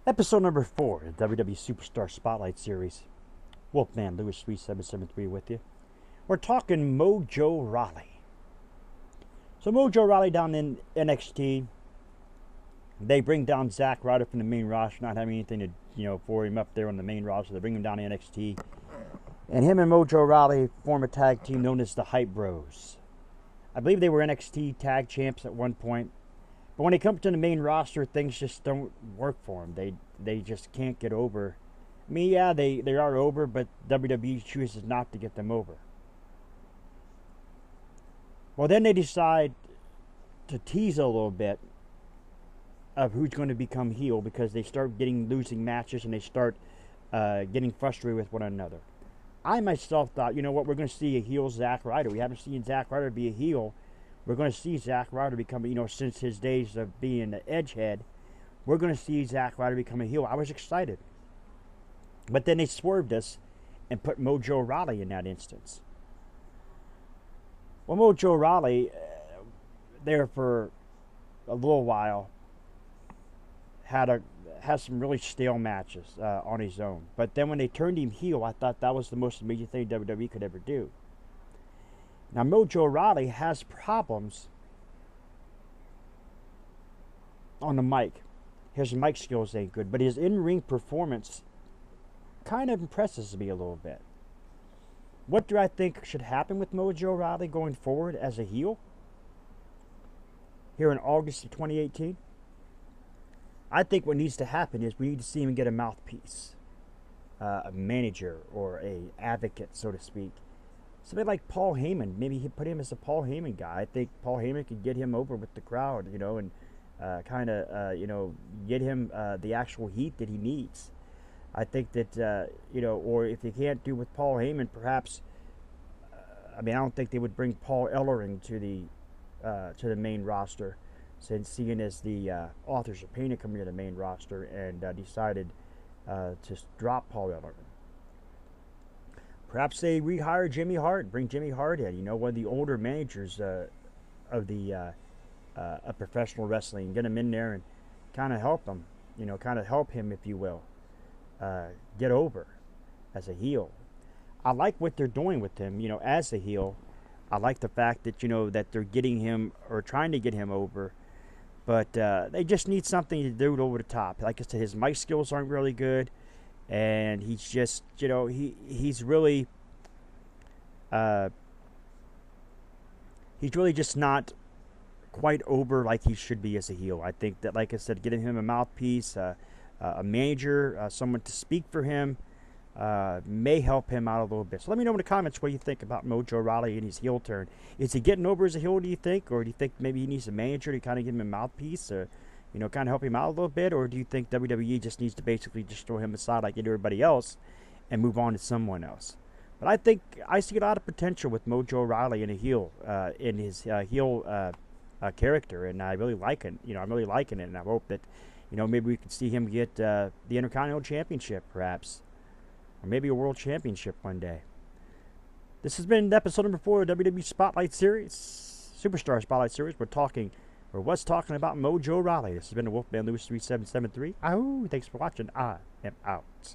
Episode number 4 of WWE Superstar Spotlight Series. Wolfman Lewis 3773 with you. We're talking Mojo Rawley. So Mojo Rawley down in NXT. They bring down Zack Ryder from the main roster, not having anything to, for him up there on the main roster. They bring him down to NXT. And him and Mojo Rawley form a tag team known as the Hype Bros. I believe they were NXT tag champs at one point. But when they come to the main roster, things just don't work for them. They just can't get over. I mean, yeah, they are over, but WWE chooses not to get them over. Well, then they decide to tease a little bit of who's going to become heel because they start losing matches and they start getting frustrated with one another. I myself thought, you know what, we're going to see a heel Zack Ryder. We haven't seen Zack Ryder be a heel. We're going to see Zack Ryder become, since his days of being the Edgehead, we're going to see Zack Ryder become a heel. I was excited. But then they swerved us and put Mojo Rawley in that instance. Well, Mojo Rawley, there for a little while, had some really stale matches on his own. But then when they turned him heel, I thought that was the most amazing thing WWE could ever do. Now, Mojo Rawley has problems on the mic. His mic skills ain't good, but his in-ring performance kind of impresses me a little bit. What do I think should happen with Mojo Rawley going forward as a heel here in August of 2018? I think what needs to happen is we need to see him get a mouthpiece, a manager or a advocate, so to speak. Somebody like Paul Heyman, maybe he'd put him as a Paul Heyman guy. I think Paul Heyman could get him over with the crowd, and get him the actual heat that he needs. I think that, or if you can't do with Paul Heyman, perhaps, I don't think they would bring Paul Ellering to the main roster, since seeing as the Authors of Pain had come to the main roster and decided to drop Paul Ellering. Perhaps they rehire Jimmy Hart, bring Jimmy Hart in, one of the older managers of professional wrestling, get him in there and kind of help him, help him, if you will, get over as a heel. I like what they're doing with him, as a heel. I like the fact that, that they're getting him or trying to get him over, but they just need something to do over the top. Like I said, his mic skills aren't really good. And he's just, he's really just not quite over like he should be as a heel. I think that, like I said, getting him a mouthpiece, a manager, someone to speak for him, may help him out a little bit. So let me know in the comments what you think about Mojo Rawley and his heel turn. Is he getting over as a heel, do you think? Or do you think maybe he needs a manager to kind of give him a mouthpiece? Or kind of help him out a little bit? Or do you think WWE just needs to basically just throw him aside like everybody else and move on to someone else? But I think I see a lot of potential with Mojo Rawley in a heel, in his heel character, and I really like it. I'm really liking it, and I hope that, maybe we can see him get the Intercontinental Championship, perhaps, or maybe a World Championship one day. This has been episode number 4 of WWE Spotlight Series, Superstar Spotlight Series. Was talking about Mojo Rawley. This has been the Wolfman Lewis 3773. Thanks for watching. I am out.